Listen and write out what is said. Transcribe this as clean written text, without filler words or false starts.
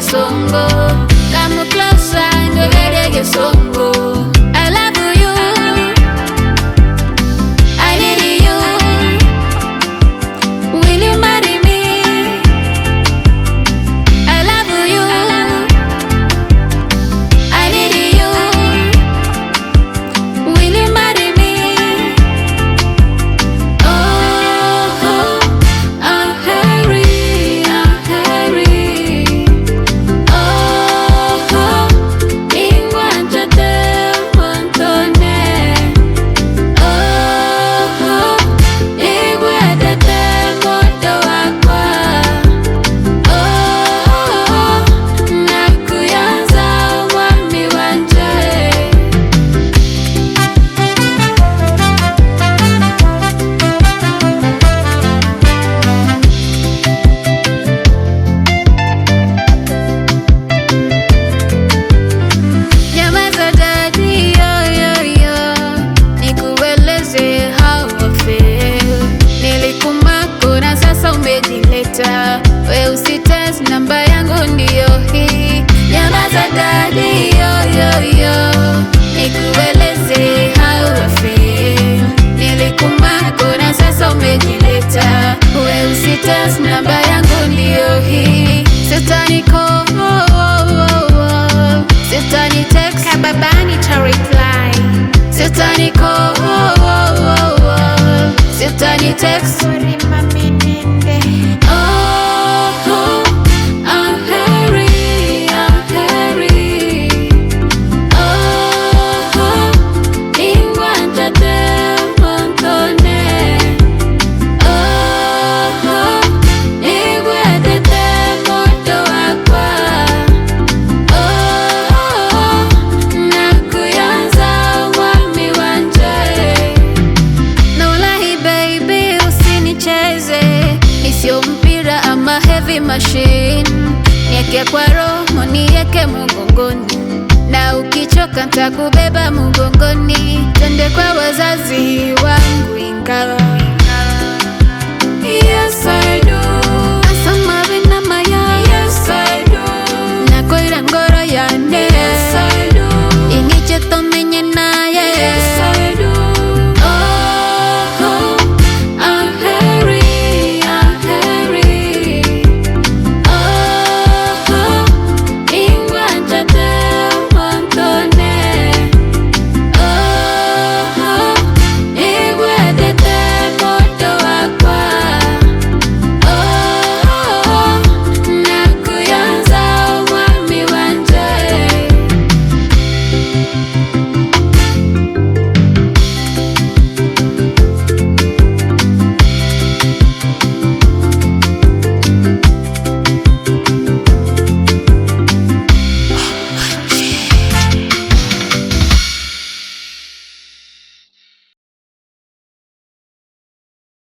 songo. Come closer, ndogere songo. I love you, I need you. Will you marry me? I love you, I need you. Will you marry me? Oh, I'll hurry, I'll hurry. Oh, ingwanja te montone. Oh, igwede te moto wakwa. Oh, nakuyanza mwami wanje. Nyamaza daddy, yo, nikueleze how I feel. Nilikumako na sasa umejileta, we usitest, namba yangu ndiyo hii. Nyamaza daddy, yo, nikueleze how I feel. Nilikumako na sasa umejileta, we usitest, namba yangu ndiyo hii. Sitani call, sitani text, kababani ta reply. Sitani call, sitani text. Oh, I'll hurry, I'll hurry. Oh, ingwanja te montone. Oh, igwede te moto wakwa. Oh, nakuyanza mwami wanje. Nolahi baby, usinicheze, isio mpira ama heavy machine. Nieke kwa roho, nieke mgongoni, na ukichoka ntakubeba mgongoni. Twende kwa wazazi